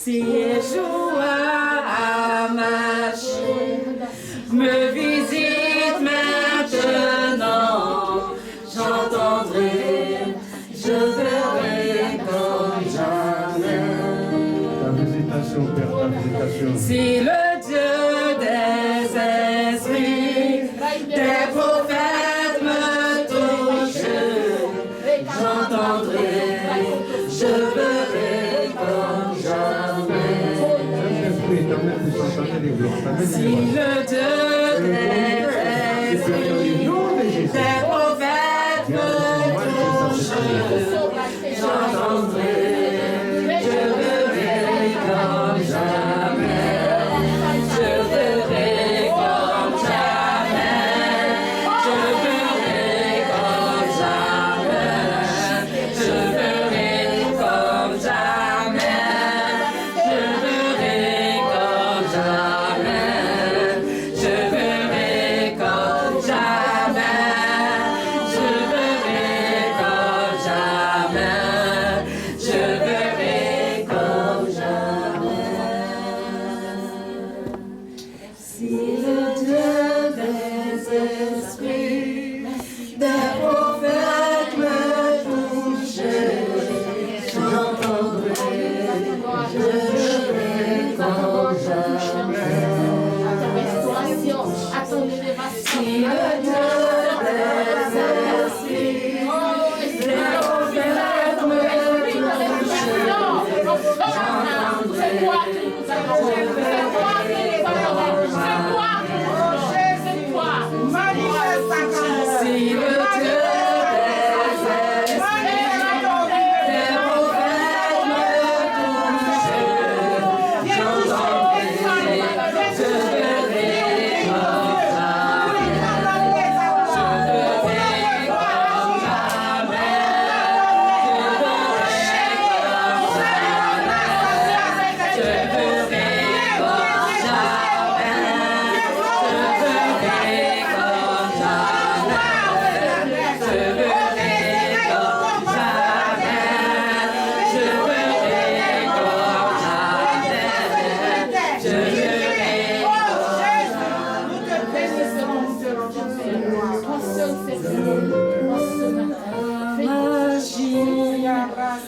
Si Yeshua HaMashiach me visite maintenant, j'entendrai, je verrai comme jamais. Ta visitation, Père, ta visitation. Si le Dieu des esprits, des prophètes me touche, j'entendrai, je verrai comme jamais. Si le Dieu des esprits, des prophètes me touche, j'entendrai, je verrai comme jamais. Je verrai comme jamais. Je verrai comme jamais. Je verrai comme jamais. Je verrai comme jamais. Je verrai comme jamais. Je verrai comme jamais. Je verrai comme jamais. Si le Dieu des esprits, des prophètes me touche, j'entendrai, je verrai comme jamais. Si le Dieu des esprits, des prophètes me touche, si le Dieu des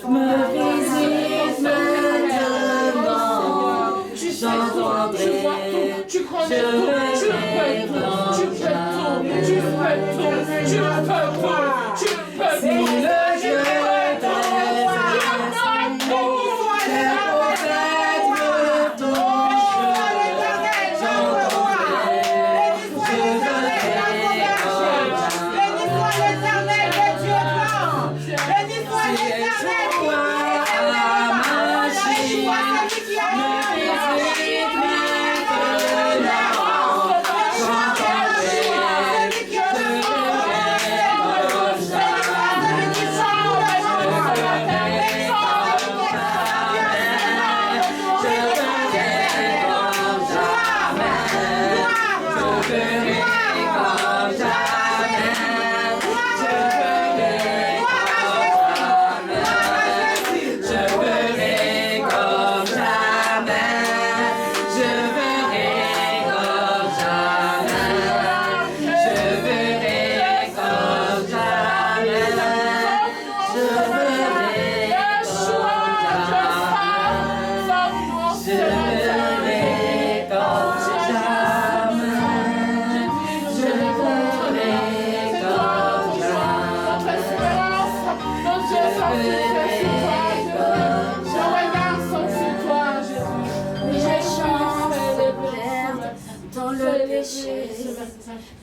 me visite maintenant, j'entendrai, Tu connais je tout, tu verrai peux tout, tu peux tout, tu peux tout, tu peux tout, tu peux si tout. le Dieu des prophètes me touche, j'entendrai, je verrai comme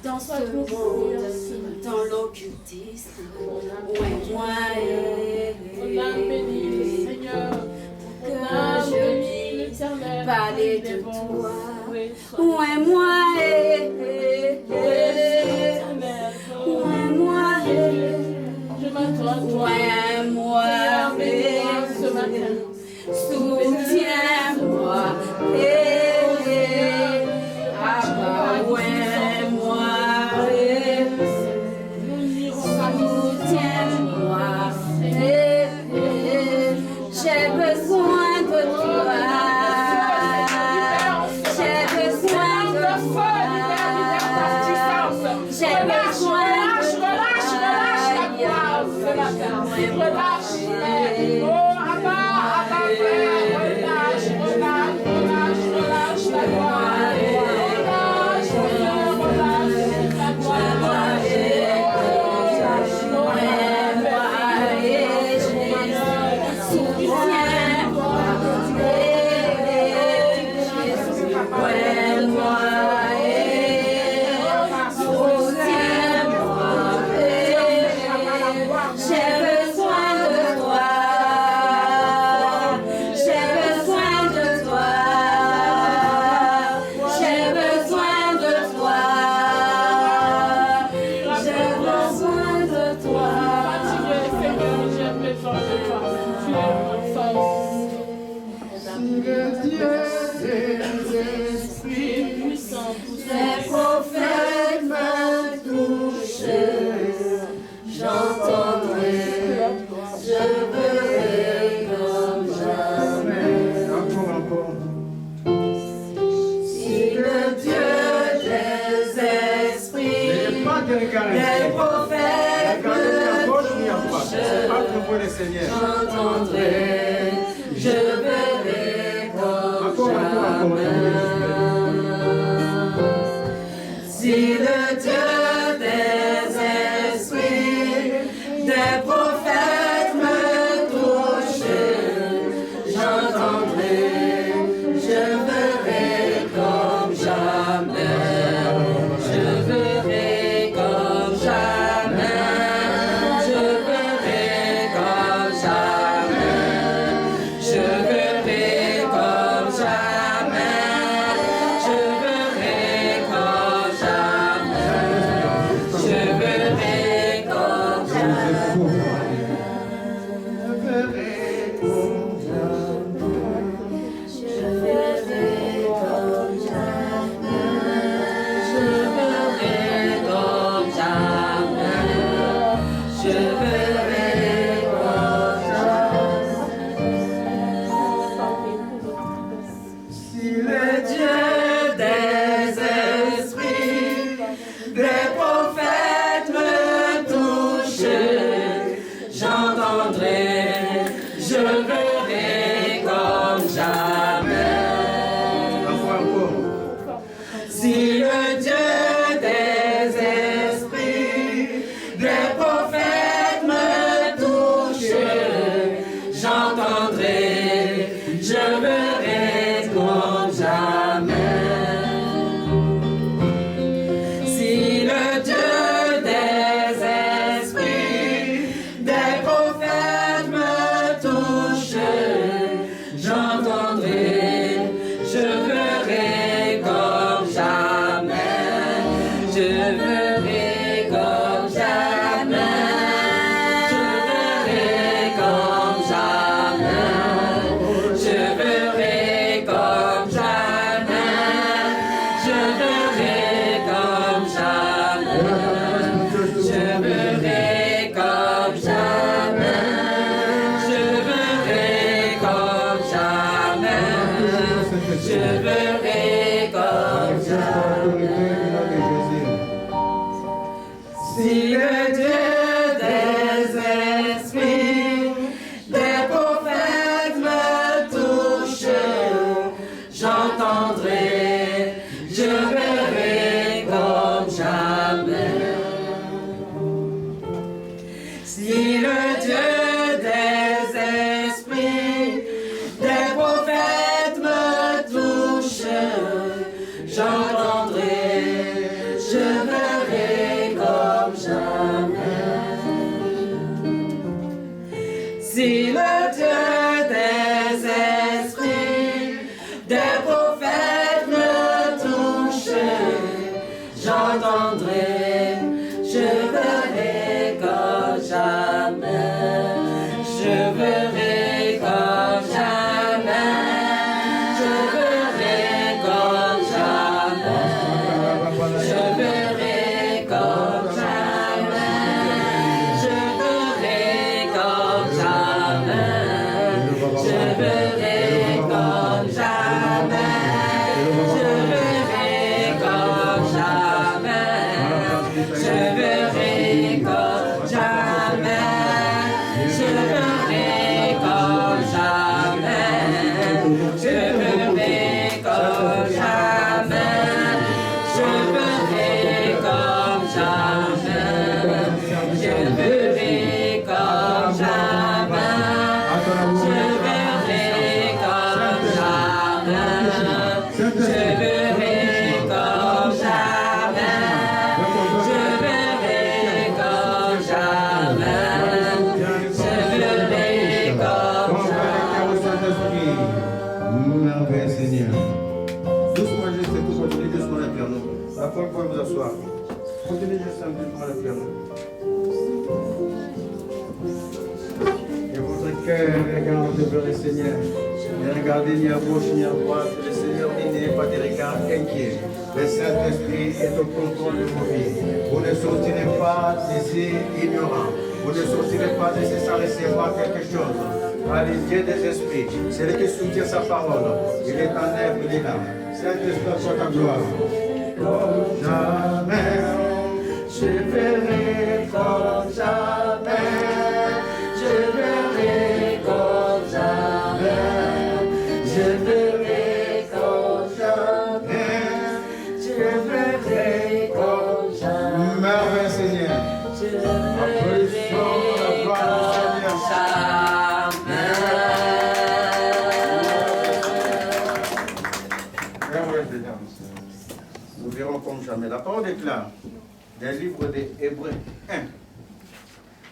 dans ce monde, dans l'occultisme, où est moi que je puisse parler de toi, où est moi où est moi soutiens-moi, soutiens-moi, j'ai besoin de toi. Dieu des esprits, Les prophètes me touchent, j'entendrai, je verrai comme jamais. encore. Si le Dieu des esprits, Mais pas de regarder. les prophètes Regardez ni à me gauche ni à droite. C'est pas touchent, que pour le Seigneur. j'entendrai, je verrai comme jamais. Si le Dieu des esprits, des prophètes me touche, j'entendrai, je verrai comme jamais. Je verrai comme jamais. Je verrai comme jamais. Je verrai comme jamais. Je verrai comme jamais. Je verrai comme Si le Dieu des esprits, des prophètes me touche, j'entendrai, je verrai comme jamais. Si le Dieu des esprits, des prophètes me touche, j'entendrai, je verrai comme jamais. Si le Dieu des esprits, des prophètes me touche, j'entendrai, je verrai comme jamais. Je verrai comme jamais. Je verrai comme jamais. Je verrai comme jamais. Je verrai comme jamais. Je verrai comme jamais. Je verrai comme jamais. Je verrai comme jamais. Si le Dieu des esprits, des prophètes me touche, j'entendrai, je verrai comme jamais. Si le Dieu des esprits, des prophètes me touche, j'entendrai, je verrai comme jamais. Si le Dieu des esprits, des prophètes me touche, j'entendrai, je verrai comme jamais. Je verrai comme jamais. Je verrai comme jamais. Je verrai comme jamais. Je verrai comme jamais. Je verrai comme jamais. Je verrai comme jamais. Je verrai comme jamais. Je verrai comme jamais. Je verrai comme jamais. Je verrai comme jamais. Je verrai comme jamais. Je verrai comme jamais. Je verrai comme jamais. Je verrai comme jamais. Je verrai comme jamais. Merveille, Seigneur. Doucement, juste continuez doucement le piano. Après, vous pouvez vous asseoir. Continuez juste un doucement le piano. Et votre cœur regarde vers le Seigneur. Ne regardez ni à gauche ni à droite. Le Seigneur dit, n'ayez pas de regard inquiet. Le Saint-Esprit est au contrôle de vos vies. Vous ne sortirez pas d'ici ignorants. Vous ne sortirez pas d'ici sans recevoir quelque chose. Par les dieux des esprits, c'est lui qui soutient sa parole. Il est en œuvre, il est là. Saint-Esprit, soit ta gloire. Comme jamais, je verrai comme jamais. Je verrai comme jamais. Je verrai comme jamais. Je verrai comme jamais. Merveille, Seigneur. Applaudissons la gloire du Seigneur. Nous verrons comme jamais. La parole déclare dans le livre des Hébreux 1.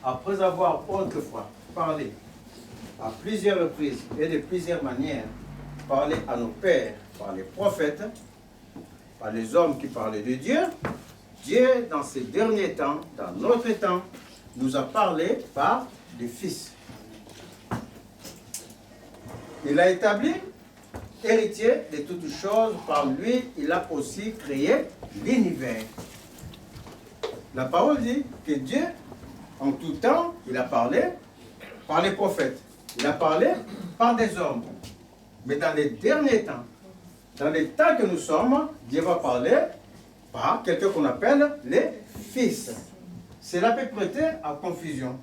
Après avoir autrefois parlé à plusieurs reprises et de plusieurs manières, parlé à nos pères par les prophètes, par les hommes qui parlaient de Dieu, Dieu, dans ces derniers temps, dans notre temps, nous a parlé par le Fils. Il a établi héritier de toutes choses, par lui, il a aussi créé l'univers. La parole dit que Dieu, en tout temps, il a parlé par les prophètes. Il a parlé par des hommes. Mais dans les derniers temps, dans les temps que nous sommes, Dieu va parler par quelqu'un qu'on appelle les fils. Cela peut prêter à confusion.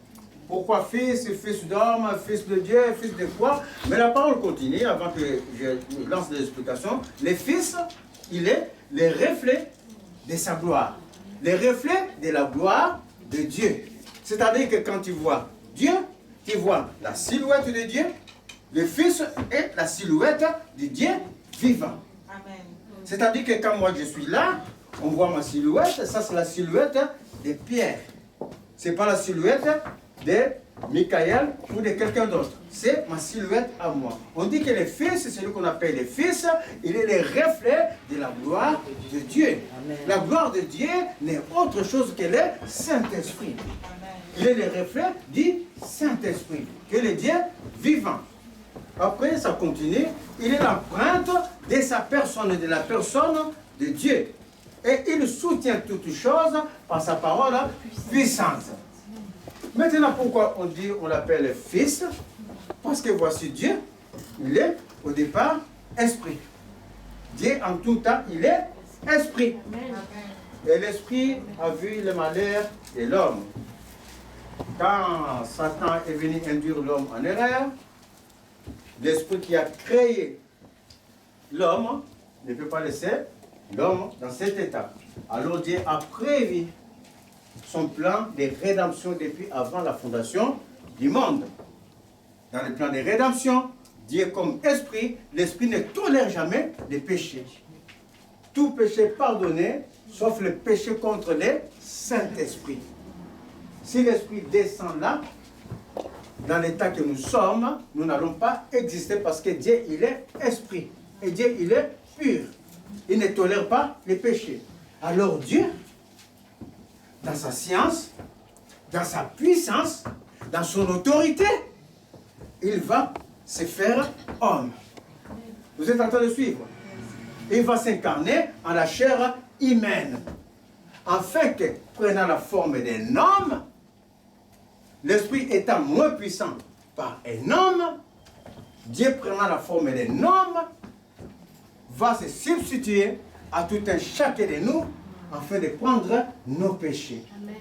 Pourquoi fils, fils d'homme, fils de Dieu, fils de quoi? Mais la parole continue avant que je lance des explications. Les fils, il est le reflet de sa gloire. Le reflet de la gloire de Dieu. C'est-à-dire que quand tu vois Dieu, tu vois la silhouette de Dieu. Le Fils est la silhouette de Dieu vivant. C'est-à-dire que quand moi je suis là, on voit ma silhouette. Ça c'est la silhouette de Pierre. Ce n'est pas la silhouette de Michael ou de quelqu'un d'autre. C'est ma silhouette à moi. On dit que le Fils, c'est celui qu'on appelle le Fils, il est le reflet de la gloire de Dieu. Amen. La gloire de Dieu n'est autre chose que le Saint-Esprit. Il est le reflet du Saint-Esprit, que le Dieu vivant. Après, ça continue. Il est l'empreinte de sa personne, de la personne de Dieu. Et il soutient toutes choses par sa parole puissante. Maintenant, pourquoi on l'appelle Fils? Parce que voici Dieu, il est au départ Esprit. Dieu en tout temps, il est Esprit. Et l'Esprit a vu le malheur de l'homme. Quand Satan est venu induire l'homme en erreur, l'Esprit qui a créé l'homme ne peut pas laisser l'homme dans cet état. Alors Dieu a prévu son plan de rédemption depuis avant la fondation du monde. Dans le plan de rédemption, Dieu comme esprit, l'esprit ne tolère jamais les péchés. Tout péché pardonné, sauf le péché contre le Saint-Esprit. Si l'esprit descend là, dans l'état que nous sommes, nous n'allons pas exister parce que Dieu, il est esprit. Et Dieu, il est pur. Il ne tolère pas les péchés. Alors Dieu, dans sa science, dans sa puissance, dans son autorité, il va se faire homme. Vous êtes en train de suivre? Il va s'incarner en la chair humaine. Afin que, prenant la forme d'un homme, l'esprit étant moins puissant par un homme, Dieu prenant la forme d'un homme, va se substituer à tout un chacun de nous afin de prendre nos péchés. Amen.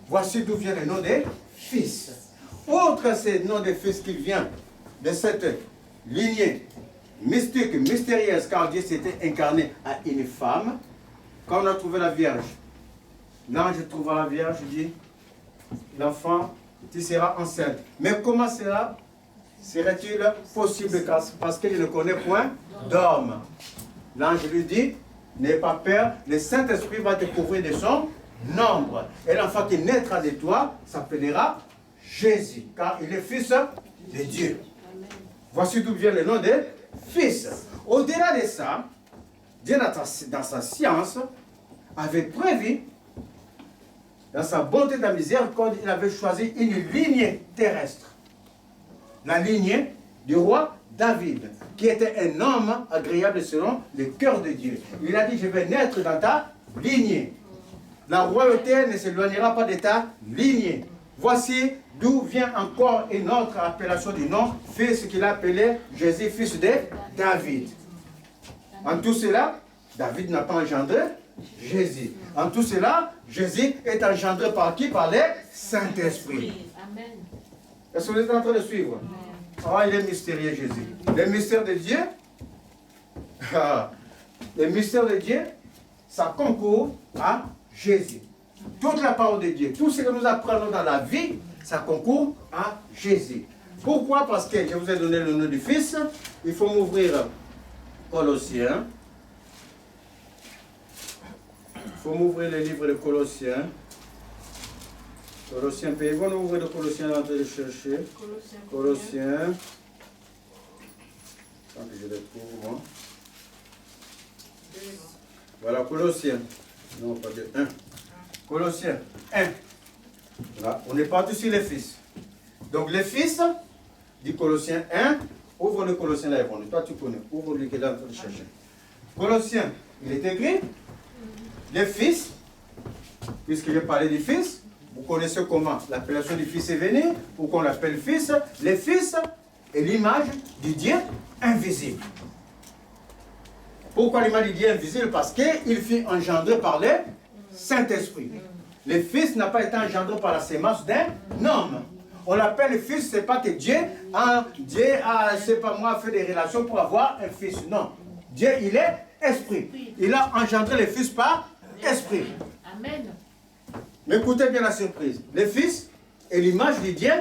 Voici d'où vient le nom des fils. Autre c'est le nom des fils qui vient de cette lignée mystique, mystérieuse, car Dieu s'était incarné à une femme. Quand on a trouvé la Vierge, l'ange trouva la Vierge, dit, l'enfant, tu seras enceinte. Mais comment serait-il possible, parce qu'il ne connaît point d'homme? L'ange lui dit, n'aie pas peur, le Saint-Esprit va te couvrir de son ombre. Et l'enfant qui naîtra de toi s'appellera Jésus, car il est fils de Dieu. Amen. Voici d'où vient le nom de fils. Au-delà de ça, Dieu dans sa science avait prévu, dans sa bonté de la miséricorde, il avait choisi une lignée terrestre. La lignée du roi David, qui était un homme agréable selon le cœur de Dieu. Il a dit, je vais naître dans ta lignée. La royauté ne s'éloignera pas de ta lignée. Voici d'où vient encore une autre appellation du nom, fils qu'il appelait Jésus, fils de David. En tout cela, David n'a pas engendré Jésus. En tout cela, Jésus est engendré par qui? Par le Saint-Esprit. Est-ce que vous êtes en train de suivre? Ah, il est mystérieux, Jésus. Le mystère de Dieu, le mystère de Dieu, ça concourt à Jésus. Toute la parole de Dieu, tout ce que nous apprenons dans la vie, ça concourt à Jésus. Pourquoi? Parce que je vous ai donné le nom du Fils. Il faut m'ouvrir Colossiens. Il faut m'ouvrir le livre de Colossiens. Colossiens, pouvez-vous nous ouvrir le Colossiens en train de chercher? Colossiens. Tant que je le trouve, moi. Voilà, Colossiens. Non, pas de 1. Colossiens 1. Là, on est parti sur les fils. Donc, les fils, dit Colossiens 1. Ouvre le Colossiens là, Yvonne. Toi, tu connais. Ouvre le qui est là en train de chercher. Colossiens, il est écrit. Les fils, puisque j'ai parlé des fils, vous connaissez comment l'appellation du fils est venue, ou qu'on l'appelle fils. Les fils est l'image du Dieu invisible. Pourquoi l'image du Dieu invisible? Parce qu'il fut engendré par le Saint-Esprit. Le fils n'a pas été engendré par la sémence d'un homme. On l'appelle le fils, c'est pas que Dieu a, c'est pas moi, fait des relations pour avoir un fils. Non. Dieu, il est esprit. Il a engendré le fils par esprit. Amen. Mais écoutez bien la surprise. Le fils est l'image du Dieu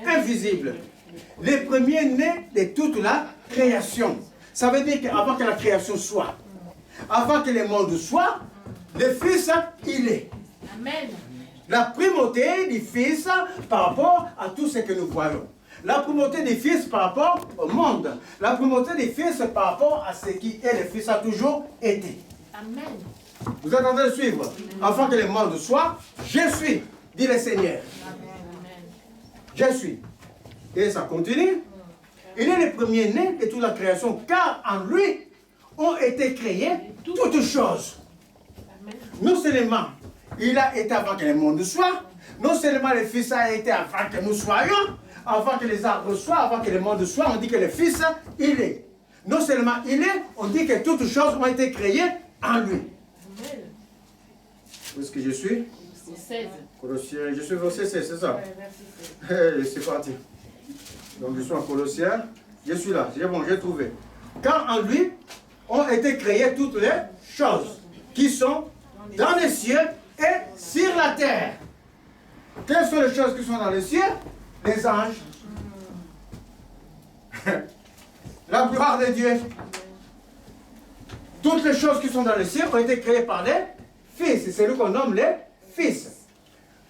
invisible. Le premier né de toute la création. Ça veut dire qu'avant que la création soit, avant que le monde soit, le fils, il est. Amen. La primauté du fils par rapport à tout ce que nous voyons. La primauté du fils par rapport au monde. La primauté du fils par rapport à ce qui est le fils a toujours été. Amen. Vous êtes en train de suivre? Avant que le monde soit, je suis, dit le Seigneur. Amen. Je suis. Et ça continue. Il est le premier-né de toute la création, car en lui ont été créées toutes choses. Non seulement il a été avant que le monde soit, non seulement le Fils a été avant que nous soyons, avant que les arbres soient, avant que le monde soit, on dit que le Fils, il est. Non seulement il est, on dit que toutes choses ont été créées en lui. Où est-ce que je suis? 16. Colossiens, je suis verset 16, c'est ça? C'est parti. Donc je suis en Colossiens, je suis là, c'est bon, j'ai trouvé. Car en lui ont été créées toutes les choses qui sont dans les cieux et sur la terre. Quelles sont les choses qui sont dans les cieux? Les anges. La gloire de Dieu. Toutes les choses qui sont dans les cieux ont été créées par les fils. C'est celui qu'on nomme les fils.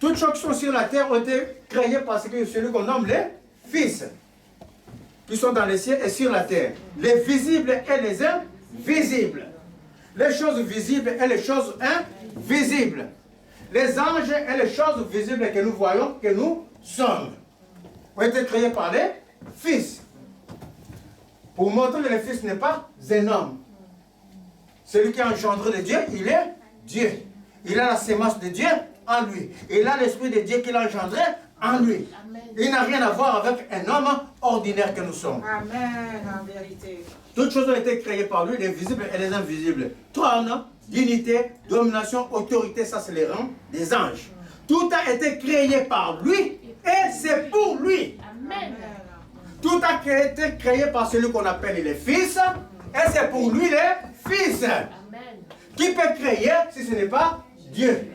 Toutes les choses qui sont sur la terre ont été créées par celui qu'on nomme les fils. Qui sont dans les cieux et sur la terre. Les visibles et les invisibles. Les choses visibles et les choses invisibles. Les anges et les choses visibles que nous voyons, que nous sommes, ont été créés par les fils. Pour montrer que le Fils n'est pas un homme. Celui qui a engendré de Dieu, il est Dieu. Il a la sémence de Dieu en lui. Il a l'Esprit de Dieu qu'il a engendré en lui. Amen. Il n'a rien à voir avec un homme ordinaire que nous sommes. Amen, en vérité. Toutes choses ont été créées par lui, les visibles et les invisibles. Trône, dignité, domination, autorité, ça c'est les rangs des anges. Tout a été créé par lui et c'est pour lui. Amen. Tout a été créé par celui qu'on appelle les fils et c'est pour lui les fils. Amen. Qui peut créer si ce n'est pas Dieu?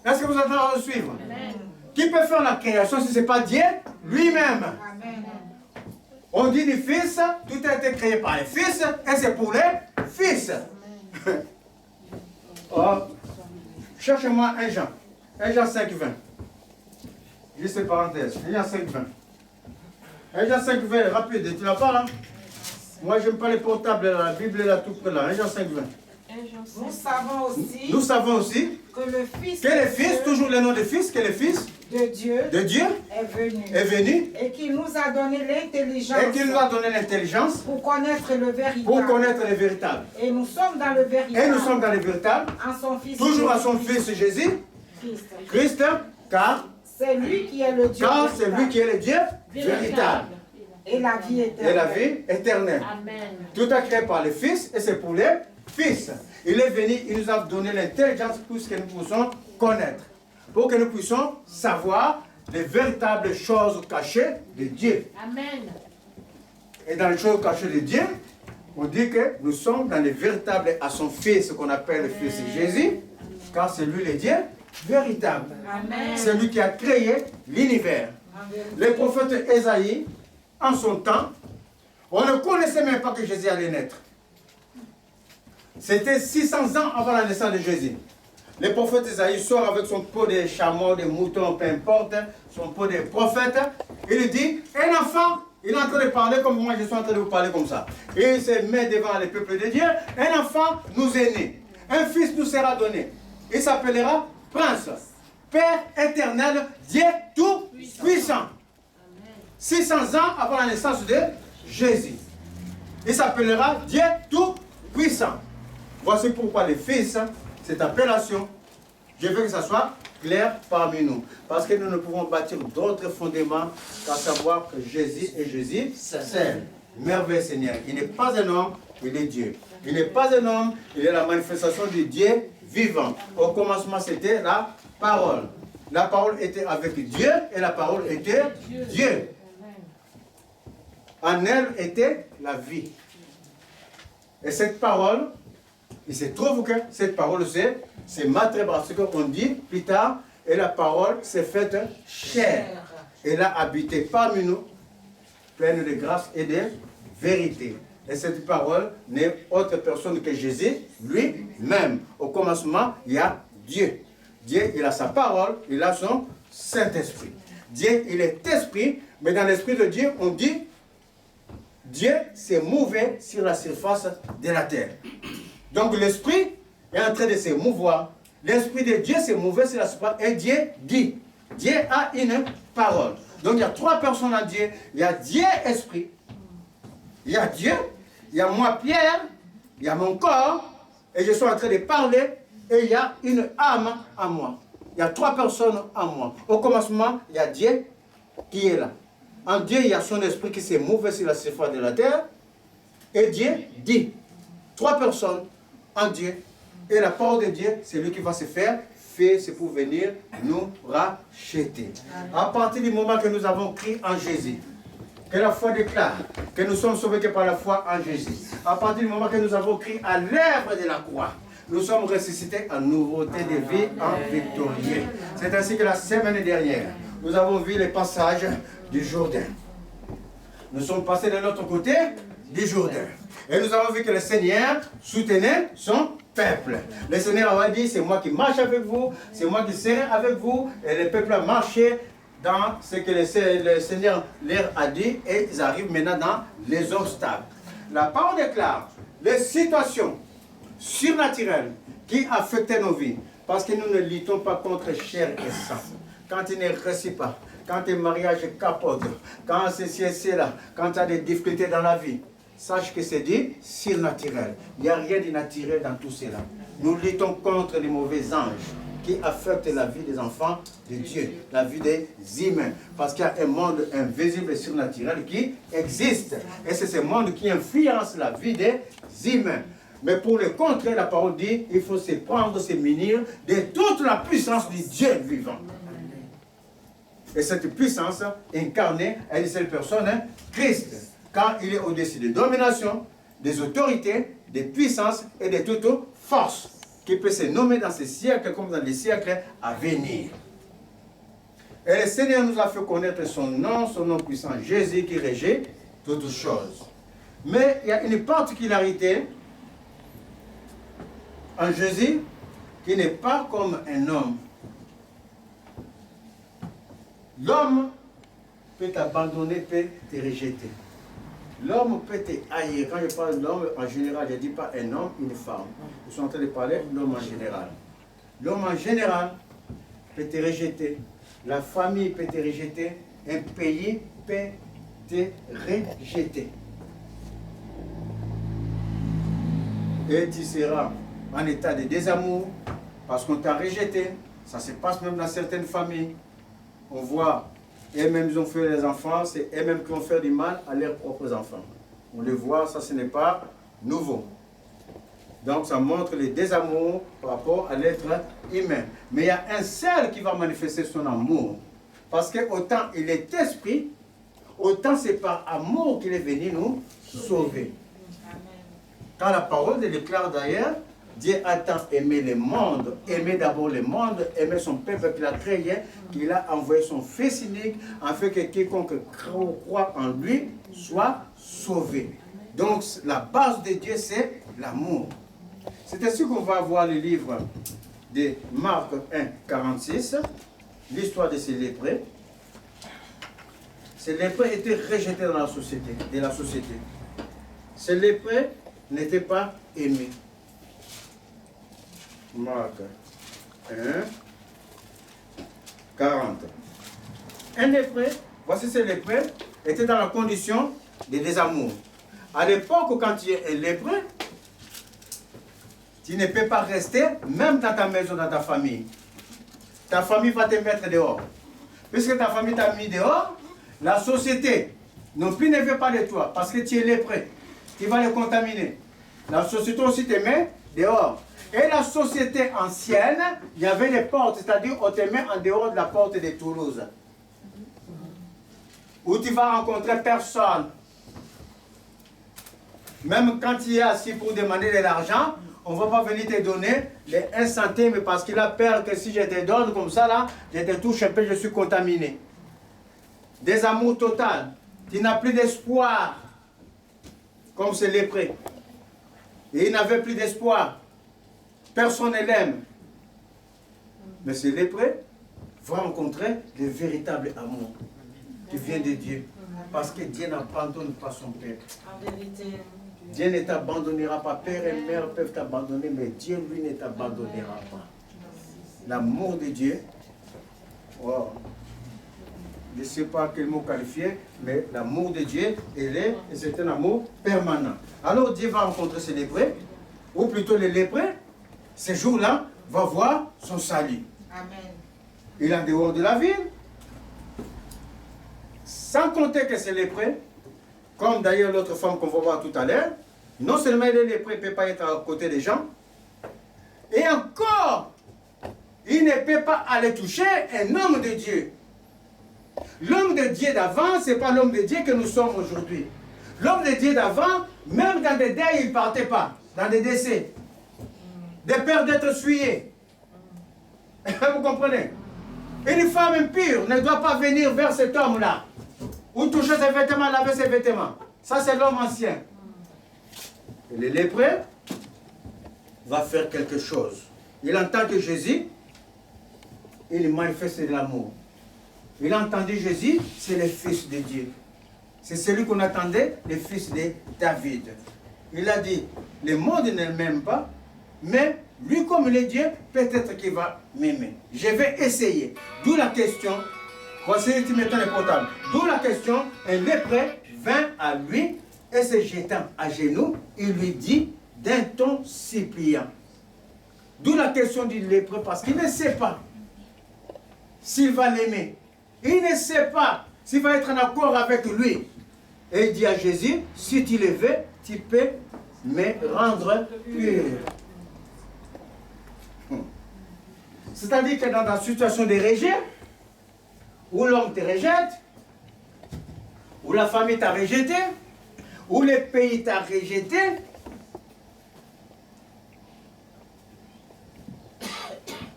Est-ce que vous êtes en train de suivre? Amen. Qui peut faire la création si ce n'est pas Dieu lui-même? Amen. On dit du fils, tout a été créé par les fils et c'est pour les fils. Oh. Cherchez-moi 1 Jean. 1 Jean 5, 20. Juste parenthèse. 1 Jean 5, 20. 1 Jean 5, 20, rapide. Tu l'as pas là? Moi, j'aime pas les portables, là. La Bible est là tout près là. 1 Jean 5, 20. Nous savons aussi que le Fils que le Fils, toujours le nom de Fils, que le Fils de Dieu est venu et qu'il nous a donné l'intelligence et qu'il nous a donné l'intelligence pour connaître le véritable. pour connaître le véritable. Et nous sommes dans le véritable. Et nous sommes dans le véritable, En son Fils toujours à son Jésus Fils Jésus, Christ. Christ, car C'est lui qui est le Dieu c'est lui qui est le Dieu véritable et la vie éternelle. et la vie éternelle. Amen. Tout est créé par le Fils et c'est pour les Fils. Il est venu, il nous a donné l'intelligence pour que nous puissions connaître, pour que nous puissions savoir les véritables choses cachées de Dieu. Amen. Et dans les choses cachées de Dieu, on dit que nous sommes dans les véritables à son Fils, qu'on appelle le Fils Jésus, car c'est lui le Dieu véritable. Amen. C'est lui qui a créé l'univers. Le prophète Ésaïe, en son temps, on ne connaissait même pas que Jésus allait naître. C'était 600 ans avant la naissance de Jésus. Le prophète Ésaïe sort avec son pot de chameau, de mouton, peu importe, son pot de prophète. Il dit, un enfant, il est en train de parler comme moi, je suis en train de vous parler comme ça. Et il se met devant le peuple de Dieu. Un enfant nous est né. Un fils nous sera donné. Il s'appellera Prince. Père éternel, Dieu tout-puissant. 600 ans avant la naissance de Jésus. Il s'appellera Dieu tout-puissant. Voici pourquoi les fils, cette appellation, je veux que ça soit clair parmi nous. Parce que nous ne pouvons bâtir d'autres fondements qu'à savoir que Jésus est Jésus seul. Merveilleux Seigneur. Il n'est pas un homme, il est Dieu. Il n'est pas un homme, il est la manifestation du Dieu vivant. Au commencement, c'était la parole. La parole était avec Dieu et la parole était Dieu. En elle était la vie. Et cette parole, il se trouve que cette parole, c'est matériel, parce qu'on dit plus tard, et la parole s'est faite chair. Elle a habité parmi nous, pleine de grâce et de vérité. Et cette parole n'est autre personne que Jésus lui-même. Au commencement, il y a Dieu. Dieu, il a sa parole, il a son Saint-Esprit. Dieu, il est esprit, mais dans l'esprit de Dieu, on dit Dieu s'est mouvé sur la surface de la terre. Donc l'esprit est en train de se mouvoir. L'esprit de Dieu s'est mouvé sur la surface et Dieu dit. Dieu a une parole. Donc il y a trois personnes en Dieu. Il y a Dieu esprit. Il y a Dieu. Il y a moi Pierre. Il y a mon corps. Et je suis en train de parler. Et il y a une âme en moi. Il y a trois personnes en moi. Au commencement, il y a Dieu qui est là. En Dieu, il y a son esprit qui s'est mouvé sur la surface de la terre. Et Dieu dit. Trois personnes en Dieu. Et la parole de Dieu, c'est lui qui va se faire. C'est pour venir nous racheter. À partir du moment que nous avons crié en Jésus, que la foi déclare que nous sommes sauvés que par la foi en Jésus. À partir du moment que nous avons crié à l'œuvre de la croix, nous sommes ressuscités en nouveauté de vie, en victorieux. C'est ainsi que la semaine dernière, nous avons vu les passages du Jourdain. Nous sommes passés de l'autre côté du Jourdain. Et nous avons vu que le Seigneur soutenait son peuple. Le Seigneur a dit, c'est moi qui marche avec vous, c'est moi qui serai avec vous. Et le peuple a marché dans ce que le Seigneur leur a dit et ils arrivent maintenant dans les obstacles. La parole déclare les situations surnaturelles qui affectaient nos vies. Parce que nous ne luttons pas contre chair et sang. Quand il ne réussit pas, quand un mariage capote, quand c'est là, quand tu as des difficultés dans la vie, sache que c'est dit surnaturel. Il n'y a rien de naturel dans tout cela. Nous luttons contre les mauvais anges qui affectent la vie des enfants de Dieu, la vie des humains. Parce qu'il y a un monde invisible et surnaturel qui existe. Et c'est ce monde qui influence la vie des humains. Mais pour le contrer, la parole dit, il faut se prendre, se munir de toute la puissance du Dieu vivant. Et cette puissance incarnée à une seule personne, Christ. Car il est au-dessus des dominations, des autorités, des puissances et de toute force qui peut se nommer dans ces siècles comme dans les siècles à venir. Et le Seigneur nous a fait connaître son nom puissant, Jésus qui régit toutes choses. Mais il y a une particularité en Jésus qui n'est pas comme un homme. L'homme peut t'abandonner, peut te rejeter. L'homme peut te haïr. Quand je parle d'homme, en général, je ne dis pas un homme, une femme. Je suis en train de parler de l'homme en général. L'homme en général peut te rejeter. La famille peut te rejeter. Un pays peut te rejeter. Et tu seras en état de désamour parce qu'on t'a rejeté. Ça se passe même dans certaines familles. On voit, eux-mêmes ils ont fait les enfants, c'est eux-mêmes qui ont fait du mal à leurs propres enfants. On les voit, ça ce n'est pas nouveau. Donc ça montre le désamour par rapport à l'être humain. Mais il y a un seul qui va manifester son amour. Parce que autant il est esprit, autant c'est par amour qu'il est venu nous sauver. Quand la parole déclare d'ailleurs, Dieu a tant aimé le monde, aimé d'abord le monde, aimé son peuple qu'il a créé, qu'il a envoyé son Fils unique, afin que quiconque croit en lui soit sauvé. Donc la base de Dieu, c'est l'amour. C'est ainsi qu'on va voir le livre de Marc 1, 46, l'histoire de ces lépreux. Ces lépreux étaient rejetés dans la société, Ces lépreux n'étaient pas aimés. Marc 1, 40. Un lépreux, voici ces lépreux, était dans la condition de désamour. À l'époque, quand tu es un lépreux, tu ne peux pas rester, même dans ta maison, dans ta famille. Ta famille va te mettre dehors. Puisque ta famille t'a mis dehors, la société non plus ne veut pas de toi, parce que tu es lépreux. Tu vas les contaminer. La société aussi te met dehors. Et la société ancienne, il y avait les portes, c'est-à-dire on te met en dehors de la porte de Toulouse. Où tu vas rencontrer personne. Même quand tu es assis pour demander de l'argent, on ne va pas venir te donner les 1 centime parce qu'il a peur que si je te donne comme ça, là, je te touche un peu, je suis contaminé. Désamour total. Tu n'as plus d'espoir. Comme c'est lépreux. Et il n'avait plus d'espoir. Personne ne l'aime. Mais ce lépreux va rencontrer le véritable amour qui vient de Dieu. Parce que Dieu n'abandonne pas son peuple. En vérité. Dieu ne t'abandonnera pas. Père et mère peuvent t'abandonner, mais Dieu, lui, ne t'abandonnera pas. L'amour de Dieu, oh, je ne sais pas quel mot qualifier, mais l'amour de Dieu, c'est un amour permanent. Alors Dieu va rencontrer ces lépreux, ou plutôt les lépreux, ces jours-là, va voir son salut. Amen. Il est en dehors de la ville. Sans compter que ces lépreux, comme d'ailleurs l'autre femme qu'on va voir tout à l'heure, non seulement les lépreux ne peuvent pas être à côté des gens, et encore, il ne peut pas aller toucher un homme de Dieu. L'homme de Dieu d'avant, ce n'est pas l'homme de Dieu que nous sommes aujourd'hui. L'homme de Dieu d'avant, même dans des deuils, il ne partait pas, dans des décès. Des peurs d'être souillés. Vous comprenez? Une femme impure ne doit pas venir vers cet homme-là, ou toucher ses vêtements, laver ses vêtements. Ça, c'est l'homme ancien. Et le lépreux va faire quelque chose. Il entend que Jésus, il manifeste de l'amour. Il a entendu Jésus, c'est le Fils de Dieu. C'est celui qu'on attendait, le Fils de David. Il a dit, le monde ne m'aime pas, mais lui comme il est Dieu, peut-être qu'il va m'aimer. Je vais essayer. D'où la question, voici tu mettons le portable. D'où la question, un lépreux vint à lui et se jetant à genoux, il lui dit d'un ton suppliant. D'où la question du lépreux, parce qu'il ne sait pas s'il va l'aimer. Il ne sait pas s'il va être en accord avec lui. Et il dit à Jésus, si tu le veux, tu peux me rendre pur. C'est-à-dire que dans la situation de rejet, où l'homme te rejette, où la famille t'a rejeté, où le pays t'a rejeté,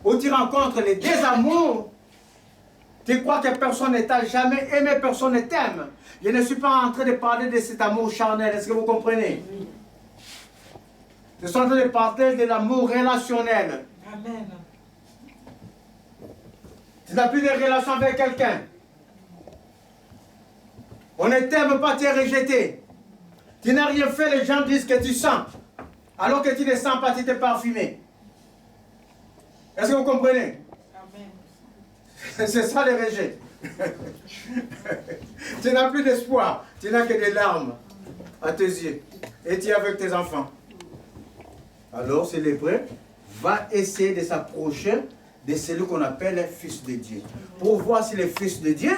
où tu rencontres les désamours, tu crois que personne ne t'a jamais aimé, personne ne t'aime. Je ne suis pas en train de parler de cet amour charnel, est-ce que vous comprenez? Je suis en train de parler de l'amour relationnel. Amen. Tu n'as plus de relation avec quelqu'un. On ne t'aime pas, tu es rejeté. Tu n'as rien fait, les gens disent que tu sens. Alors que tu ne sens pas, tu t'es parfumé. Est-ce que vous comprenez? C'est ça les rejets. Tu n'as plus d'espoir. Tu n'as que des larmes à tes yeux. Et tu es avec tes enfants. Alors, ce lépreux va essayer de s'approcher de celui qu'on appelle le Fils de Dieu. Pour voir si le Fils de Dieu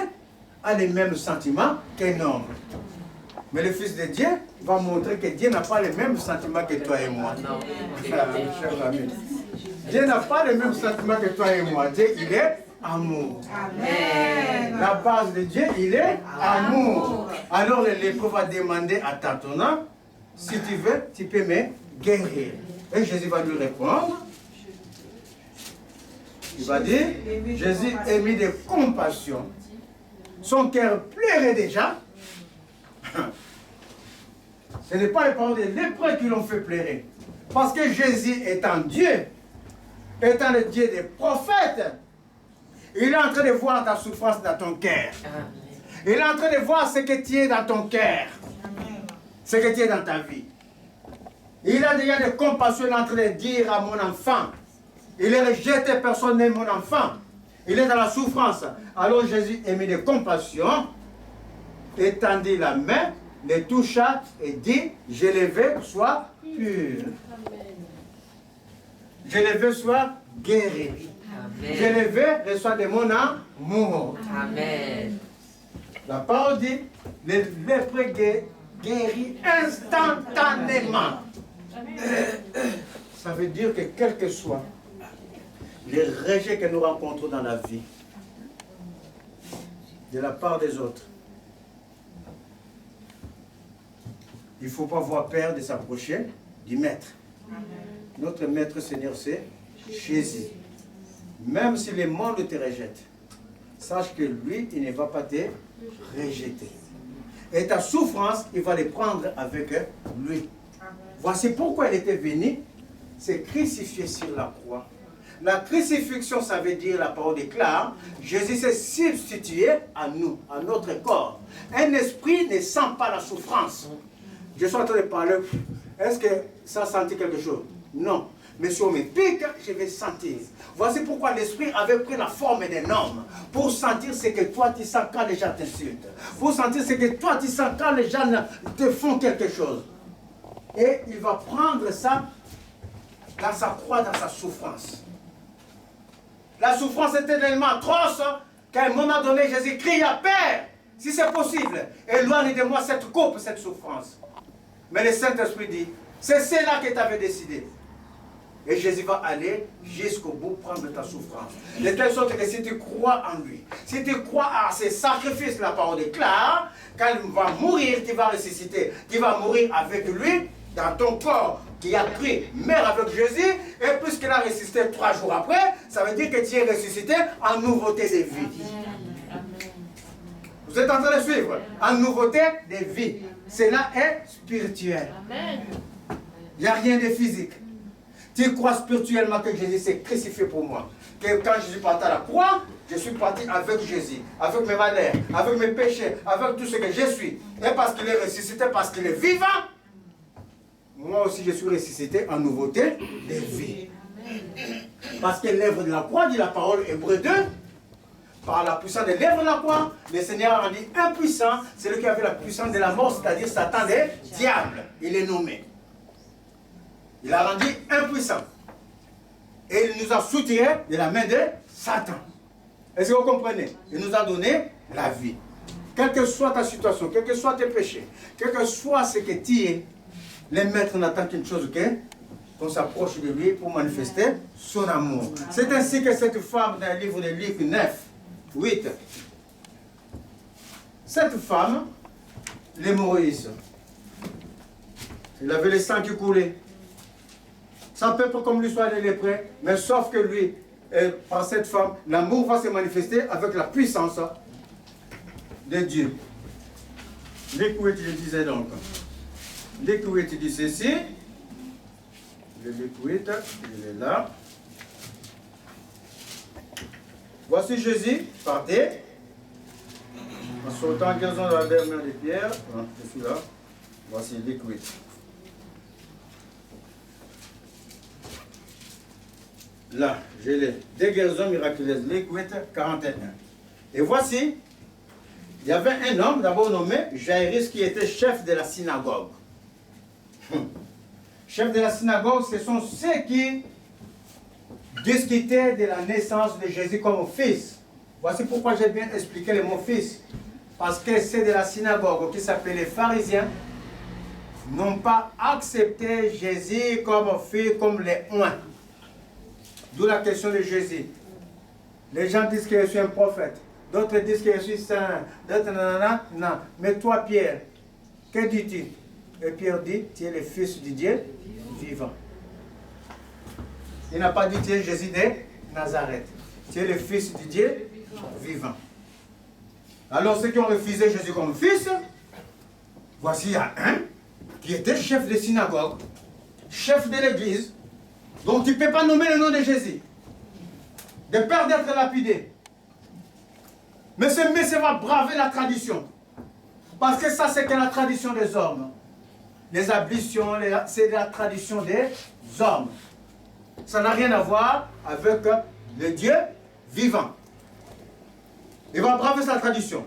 a les mêmes sentiments qu'un homme. Mais le Fils de Dieu va montrer que Dieu n'a pas les mêmes sentiments que toi et moi. Chers amis. Dieu n'a pas les mêmes sentiments que toi et moi. Dieu, il est amour. Amen. La base de Dieu, il est amour. Alors le lépreux va demander à tâtonnant, si tu veux, tu peux me guérir. Et Jésus va lui répondre. Il va dire, Jésus est mis de compassion. Son cœur pleurait déjà. Ce n'est pas les paroles des lépreux qui l'ont fait pleurer. Parce que Jésus étant Dieu, étant le Dieu des prophètes, il est en train de voir ta souffrance dans ton cœur. Il est en train de voir ce que tu es dans ton cœur. Ce que tu es dans ta vie. Il a déjà de compassion, il est en train de dire à mon enfant. Il est rejeté, personne n'est mon enfant. Il est dans la souffrance. Alors Jésus est mis de compassion, étendit la main, le toucha et dit, je le veux, sois pur. Je le veux, sois guéri. Je le veux, reçois de mon amour. Amen. La parole dit, le lépreux guérit instantanément. Ça veut dire que quel que soit les rejets que nous rencontrons dans la vie, de la part des autres, il ne faut pas avoir peur de s'approcher du Maître. Notre Maître Seigneur, c'est Jésus. Même si le monde te rejette, sache que lui, il ne va pas te rejeter. Et ta souffrance, il va les prendre avec lui. Voici pourquoi il était venu, c'est crucifié sur la croix. La crucifixion, ça veut dire, la parole déclare, Jésus s'est substitué à nous, à notre corps. Un esprit ne sent pas la souffrance. Je suis en train de parler, est-ce que ça a senti quelque chose? Non. Mais si on me pique, je vais sentir. Voici pourquoi l'esprit avait pris la forme d'un homme. Pour sentir ce que toi tu sens quand les gens t'insultent. Pour sentir ce que toi tu sens quand les gens te font quelque chose. Et il va prendre ça dans sa croix, dans sa souffrance. La souffrance était tellement atroce qu'à un moment donné, Jésus crie à Père, si c'est possible, éloigne de moi cette coupe, cette souffrance. Mais le Saint-Esprit dit, c'est cela que tu avais décidé. Et Jésus va aller jusqu'au bout prendre ta souffrance. De telle sorte que si tu crois en lui, si tu crois à ses sacrifices, la parole déclare, quand il va mourir, tu vas ressusciter. Tu vas mourir avec lui dans ton corps qui a pris mère avec Jésus. Et puisqu'il a ressuscité 3 jours après, ça veut dire que tu es ressuscité en nouveauté de vie. Vous êtes en train de suivre? En nouveauté de vie. Cela est spirituel. Il n'y a rien de physique. Tu crois spirituellement que Jésus s'est crucifié pour moi. Que quand je suis parti à la croix, je suis parti avec Jésus, avec mes malheurs, avec mes péchés, avec tout ce que je suis. Et parce qu'il est ressuscité, parce qu'il est vivant, moi aussi je suis ressuscité en nouveauté de vie. Parce que l'œuvre de la croix, dit la parole Hébreu 2, par la puissance de l'œuvre de la croix, le Seigneur a rendu impuissant celui qui avait la puissance de la mort, c'est-à-dire Satan, le diable. Il est nommé. Il a rendu impuissant. Et il nous a soutirés de la main de Satan. Est-ce que vous comprenez? Il nous a donné la vie. Quelle que soit ta situation, quels que soient tes péchés, quel que soit ce que tu es, le maître n'attend qu'une chose qu'on s'approche de lui pour manifester son amour. C'est ainsi que cette femme dans le livre de Luc 9, 8. Cette femme, l'hémorroïde, il avait le sang qui coulait. Ça peut être comme l'histoire des lépreux, mais sauf que lui, par cette femme, l'amour va se manifester avec la puissance de Dieu. Luc 8, je disais donc. Luc 8 dit ceci. Le Luc 8, il est là. Voici Jésus, partait, en sautant en guérison de la dernière des pierres. Je suis là. Voici Luc 8. Là, j'ai les deux guérisons miraculeuses, Luc 8, 41. Et voici, il y avait un homme d'abord nommé Jairus qui était chef de la synagogue. Chef de la synagogue, ce sont ceux qui discutaient de la naissance de Jésus comme fils. Voici pourquoi j'ai bien expliqué le mot fils. Parce que c'est de la synagogue qui s'appelait les pharisiens n'ont pas accepté Jésus comme fils, comme les uns. D'où la question de Jésus. Les gens disent que je suis un prophète. D'autres disent que je suis saint. D'autres non. Mais toi, Pierre, que dis-tu? Et Pierre dit, tu es le fils du Dieu vivant. Il n'a pas dit, tu es Jésus de Nazareth. Tu es le fils du Dieu vivant. Alors ceux qui ont refusé Jésus comme fils, voici il y a un qui était chef de synagogue, chef de l'église, donc tu ne peux pas nommer le nom de Jésus, de peur d'être lapidé. Mais ce monsieur va braver la tradition, parce que ça c'est que la tradition des hommes. Les ablutions, c'est la tradition des hommes. Ça n'a rien à voir avec le Dieu vivant. Il va braver sa tradition.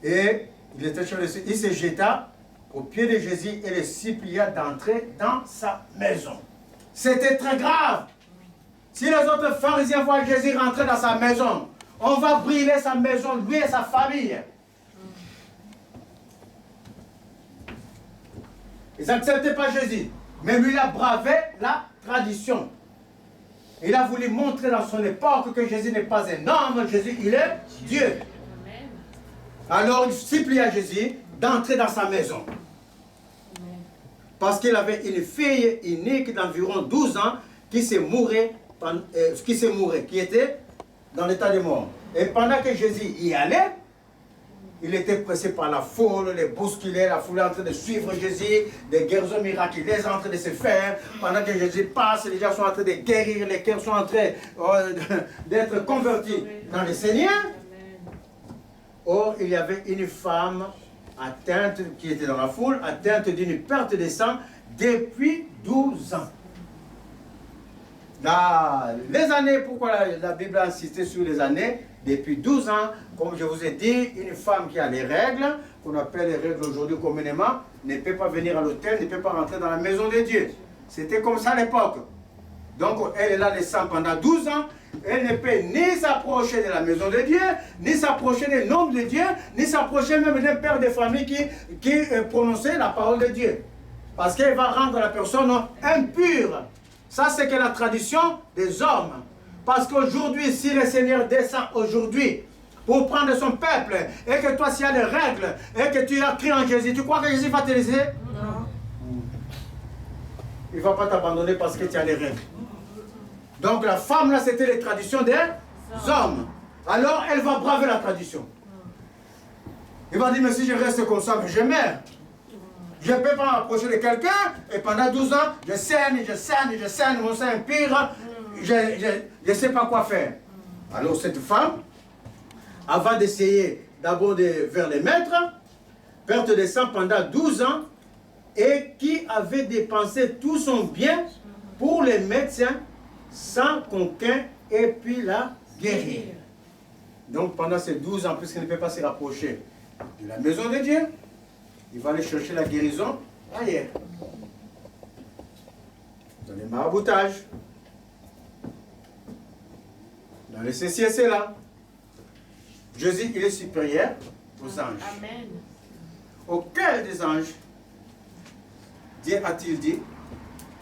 Et il se jeta au pied de Jésus et le supplia d'entrer dans sa maison. C'était très grave. Si les autres pharisiens voient Jésus rentrer dans sa maison, on va brûler sa maison, lui et sa famille. Ils n'acceptaient pas Jésus. Mais lui, il a bravé la tradition. Il a voulu montrer dans son époque que Jésus n'est pas un homme, Jésus, il est Dieu. Alors il supplia Jésus d'entrer dans sa maison. Parce qu'il avait une fille unique d'environ 12 ans qui était dans l'état de mort. Et pendant que Jésus y allait, il était pressé par la foule, les bousculés, la foule est en train de suivre Jésus, des guérisons miraculeuses en train de se faire. Pendant que Jésus passe, les gens sont en train de guérir, les cœurs sont en train d'être convertis dans le Seigneur. Or, il y avait une femme atteinte, qui était dans la foule, atteinte d'une perte de sang depuis 12 ans. Les années, pourquoi la Bible a insisté sur les années? Depuis 12 ans, comme je vous ai dit, une femme qui a les règles, qu'on appelle les règles aujourd'hui communément, ne peut pas venir à l'autel, ne peut pas rentrer dans la maison de Dieu. C'était comme ça à l'époque. Donc elle est là, le sang pendant 12 ans, elle ne peut ni s'approcher de la maison de Dieu, ni s'approcher des noms de Dieu, ni s'approcher même d'un père de famille qui prononçait la parole de Dieu. Parce qu'elle va rendre la personne impure. Ça, c'est que la tradition des hommes. Parce qu'aujourd'hui, si le Seigneur descend aujourd'hui pour prendre son peuple, et que toi, s'il y a des règles, et que tu as crié en Jésus, tu crois que Jésus va te laisser? Non. Il ne va pas t'abandonner parce que tu as les règles. Donc la femme, là, c'était les traditions des hommes. Alors, elle va braver la tradition. Il va dire, mais si je reste comme ça, je meurs. Je ne peux pas m'approcher de quelqu'un, et pendant 12 ans, je saigne, mon sang empire, je ne sais pas quoi faire. Alors cette femme, avant d'essayer d'abord vers les maîtres, perte de sang pendant 12 ans, et qui avait dépensé tout son bien pour les médecins, sans qu'aucun ait pu la guérir. Donc pendant ces 12 ans, puisqu'il ne peut pas se rapprocher de la maison de Dieu, il va aller chercher la guérison ailleurs. Dans les maraboutages, dans les ceci et cela. Jésus, il est supérieur aux anges. Amen. Au cœur des anges, Dieu a-t-il dit,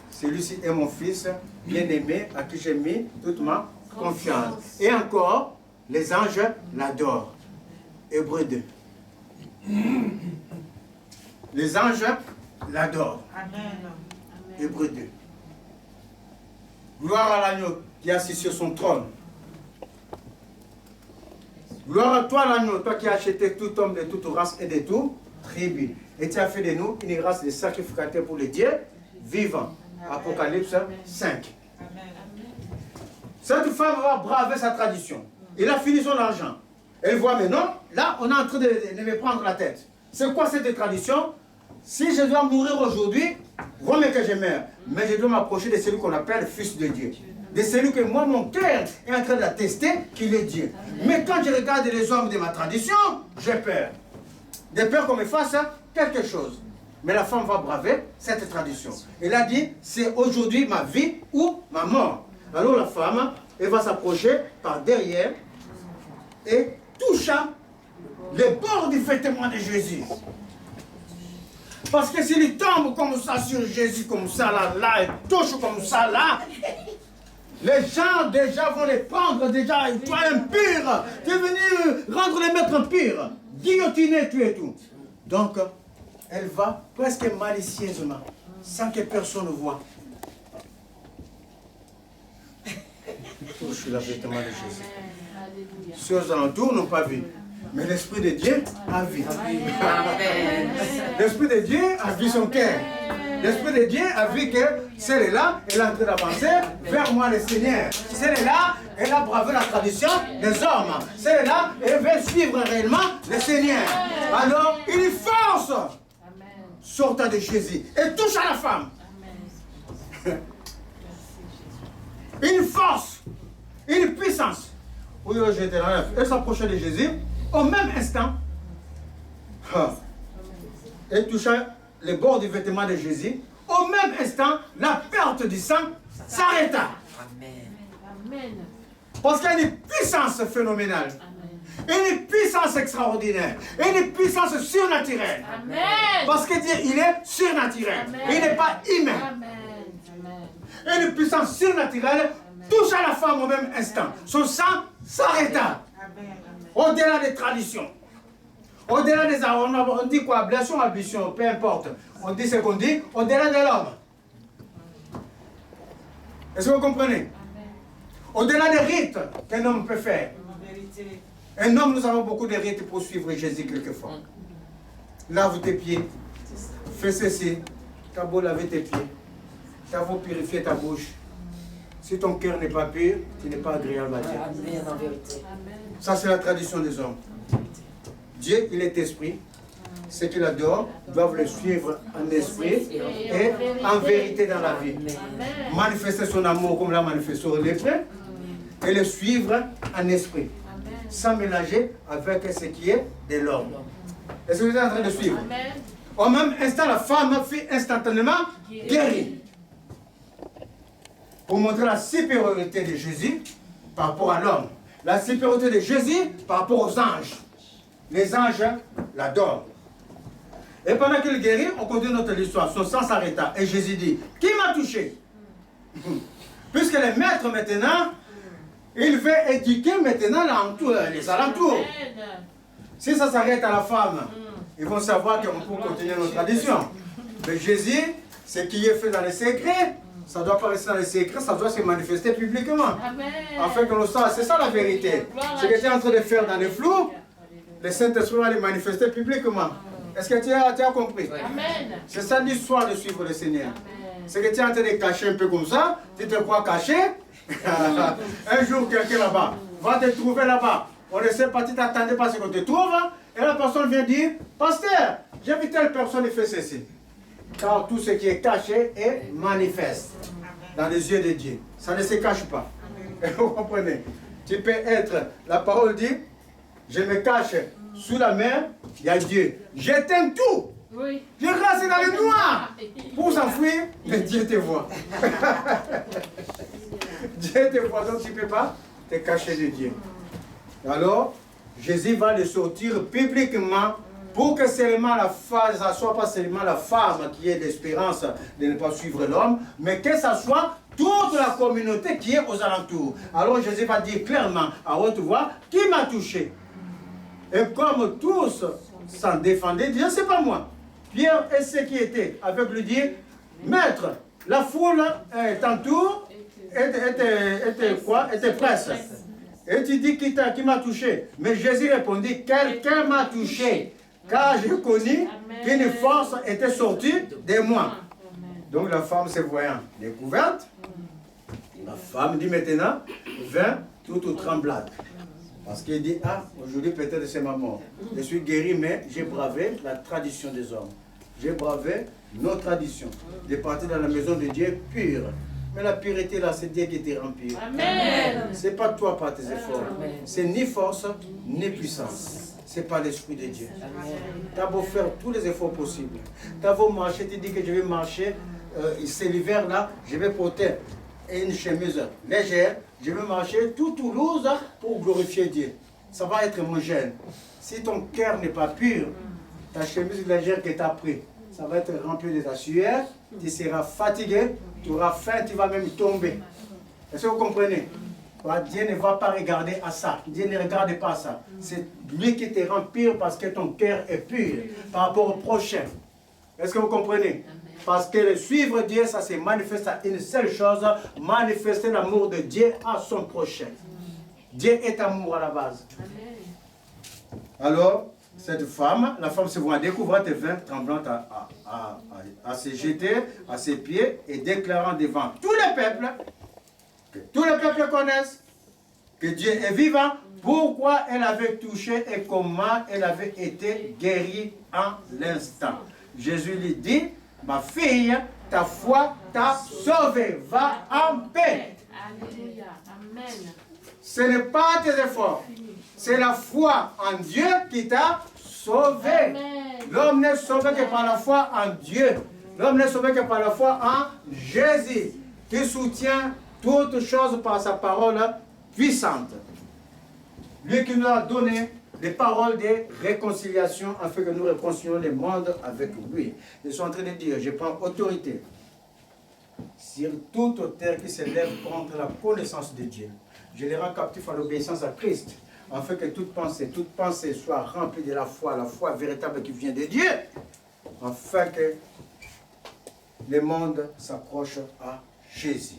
celui-ci est mon fils bien-aimé à qui j'ai mis toute ma confiance. Et encore, les anges l'adorent. Hébreux 2. Les anges l'adorent. Hébreux 2. Gloire à l'agneau qui est assis sur son trône. Gloire à toi l'agneau, toi qui as acheté tout homme de toute race et de toute tribu. Et tu as fait de nous une race de sacrificateurs pour les dieux vivants. Apocalypse 5. Cette femme va braver sa tradition. Il a fini son argent. Elle voit, mais non, là, on est en train de me prendre la tête. C'est quoi cette tradition? si je dois mourir aujourd'hui, vaut mieux que je meure. Mais je dois m'approcher de celui qu'on appelle Fils de Dieu. De celui que moi, mon cœur est en train d'attester qu'il est Dieu. Mais quand je regarde les hommes de ma tradition, j'ai peur. J'ai peur qu'on me fasse quelque chose. Mais la femme va braver cette tradition. Elle a dit, c'est aujourd'hui ma vie ou ma mort. Alors la femme, elle va s'approcher par derrière et toucha les bords du vêtement de Jésus. Parce que s'il tombe comme ça sur Jésus, comme ça là, et touche comme ça là, les gens déjà vont les prendre, déjà, toi impur, tu es venu rendre les maîtres impurs, guillotiner, tu et tout. Donc, elle va presque malicieusement, sans que personne ne voit. Touche le vêtement de Jésus. Ceux aux alentours n'ont pas vu. Mais l'Esprit de Dieu a vu. L'Esprit de Dieu a vu son cœur. L'Esprit de Dieu a vu que celle-là, elle est en train d'avancer vers moi, le Seigneur. Celle-là, elle a bravé la tradition des hommes. Celle-là, elle veut suivre réellement le Seigneur. Alors, une force sortant de Jésus et touche à la femme. Une force, une puissance. Oui, j'étais là. Elle s'approchait de Jésus. Au même instant, elle toucha les bords du vêtement de Jésus. Au même instant, la perte du sang s'arrêta. Amen. Parce qu'il y a une puissance phénoménale. Une puissance extraordinaire. Une puissance surnaturelle. Amen. Parce que Dieu, il est surnaturel. Amen. Il n'est pas humain. Amen. Une puissance surnaturelle touche à la femme au même instant. Son sang s'arrêta. Au-delà des traditions. Au-delà des... On dit quoi? Ablation, ablution, peu importe. On dit ce qu'on dit. Au-delà de l'homme. Est-ce que vous comprenez? Au-delà des rites qu'un homme peut faire. Un homme, nous avons beaucoup de rites pour suivre Jésus quelquefois. Lave tes pieds. Fais ceci. T'as beau laver tes pieds. T'as beau purifier ta bouche. Si ton cœur n'est pas pur, tu n'es pas agréable à Dieu. Ça, c'est la tradition des hommes. Dieu, il est esprit. Ceux qui l'adorent doivent le suivre en esprit et en vérité dans la vie. Manifester son amour comme l'a manifesté au lépreux et le suivre en esprit. Sans mélanger avec ce qui est de l'homme. Est-ce que vous êtes en train de suivre? Au même instant, la femme fut instantanément guérie. Pour montrer la supériorité de Jésus par rapport à l'homme. La supériorité de Jésus par rapport aux anges. Les anges l'adorent. Et pendant qu'il guérit, on continue notre histoire. Son sang s'arrêta. Et Jésus dit, qui m'a touché? Puisque les maîtres maintenant, il veut éduquer maintenant les alentours. Si ça s'arrête à la femme, ils vont savoir qu'on peut continuer notre tradition. Mais Jésus, ce qui est fait dans les secrets, ça ne doit pas rester dans les secrets, ça doit se manifester publiquement. Afin que l'on sache, c'est ça la vérité. Ce que tu es en train de faire dans les flous, le Saint-Esprit va les manifester publiquement. Est-ce que tu as compris? C'est ça l'histoire de suivre le Seigneur. Ce que tu es en train de cacher un peu comme ça, tu te crois caché. Un jour, quelqu'un là-bas va te trouver là-bas. On ne sait pas, tu t'attendais pas à ce qu'on te trouve. Et la personne vient dire, pasteur, j'ai vu telle personne et fait ceci. Car tout ce qui est caché est manifeste dans les yeux de Dieu. Ça ne se cache pas. Vous comprenez? Tu peux être, la parole dit, je me cache sous la mer, il y a Dieu. J'éteins tout. Oui. Je reste dans le noir pour s'enfuir, mais Dieu te voit. Dieu te voit, donc tu ne peux pas te cacher de Dieu. Alors, Jésus va le sortir publiquement pour que seulement la femme, ça ne soit pas seulement la femme qui ait l'espérance de ne pas suivre l'homme, mais que ça soit toute la communauté qui est aux alentours. Alors Jésus va dire clairement à haute voix, qui m'a touché? Et comme tous s'en défendaient, disant, c'est pas moi. Pierre et ceux qui étaient avec lui dirent, maître, la foule t'entoure, était presse. Et tu dis qui m'a touché? Mais Jésus répondit, quelqu'un m'a touché, car j'ai connu qu'une force était sortie de moi. Donc la femme se voyant découverte, la femme dit maintenant, vint toute tremblade. Parce qu'il dit, ah, aujourd'hui peut-être c'est ma mort. Je suis guéri, mais j'ai bravé la tradition des hommes. j'ai bravé nos traditions. De partir dans la maison de Dieu pure. Mais la pureté là, c'est Dieu qui te remplit. Amen. C'est pas toi par tes efforts. C'est ni force, ni puissance. C'est pas l'Esprit de Dieu. Tu as beau faire tous les efforts possibles. Tu as beau marcher, tu dis que je vais marcher, c'est l'hiver là, je vais porter une chemise légère, je vais marcher tout Toulouse pour glorifier Dieu. Ça va être homogène. Si ton cœur n'est pas pur, ta chemise légère que tu as pris, ça va être rempli de ta sueur, tu seras fatigué, tu auras faim, tu vas même tomber. Est-ce que vous comprenez? Dieu ne va pas regarder à ça. Dieu ne regarde pas à ça. C'est lui qui te rend pur parce que ton cœur est pur par rapport au prochain. Est-ce que vous comprenez? Parce que le suivre Dieu, ça se manifeste à une seule chose, manifester l'amour de Dieu à son prochain. Dieu est amour à la base. Alors, cette femme, la femme se voit découverte et vint tremblante à se jeter à ses pieds et déclarant devant tous les peuples, que tous les peuples connaissent que Dieu est vivant, pourquoi elle avait touché et comment elle avait été guérie en l'instant. Jésus lui dit, ma fille, ta foi t'a sauvée, va en paix. Alléluia. Amen. Ce n'est pas tes efforts, c'est la foi en Dieu qui t'a sauvé. L'homme n'est sauvé que par la foi en Dieu. L'homme n'est sauvé que par la foi en Jésus, qui soutient toutes choses par sa parole puissante. Lui qui nous a donné des paroles de réconciliation afin que nous réconcilions le monde avec lui. Je suis en train de dire, je prends autorité sur toute terre qui se lève contre la connaissance de Dieu. Je les rends captifs à l'obéissance à Christ, afin que toute pensée soit remplie de la foi véritable qui vient de Dieu, afin que le monde s'accroche à Jésus.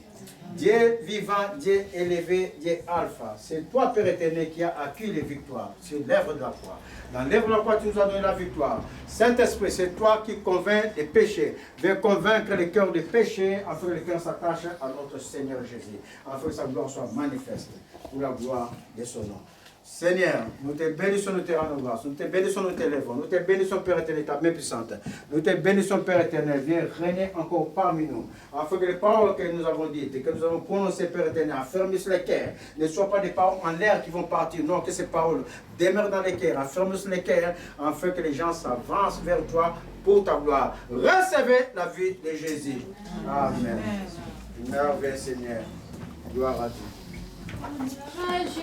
Dieu vivant, Dieu élevé, Dieu alpha. C'est toi, Père éternel, qui as acquis les victoires sur l'œuvre de la croix. Dans l'œuvre de la croix, tu nous as donné la victoire. Saint-Esprit, c'est toi qui convaincs des péchés. Viens convaincre les cœurs des péchés, afin que les cœurs s'attachent à notre Seigneur Jésus, afin que sa gloire soit manifeste pour la gloire de son nom. Seigneur, nous te bénissons, nous te rendons grâce, nous te bénissons, nous t'élèvons, nous te bénissons, Père éternel, ta main puissante. Nous te bénissons, Père éternel, viens régner encore parmi nous, afin que les paroles que nous avons dites et que nous avons prononcées, Père éternel, affermissent les cœurs, ne soient pas des paroles en l'air qui vont partir, non, que ces paroles demeurent dans les cœurs, affermissent les cœurs, afin que les gens s'avancent vers toi pour ta gloire. Recevez la vie de Jésus. Amen. Merveille, Seigneur. Gloire à Dieu.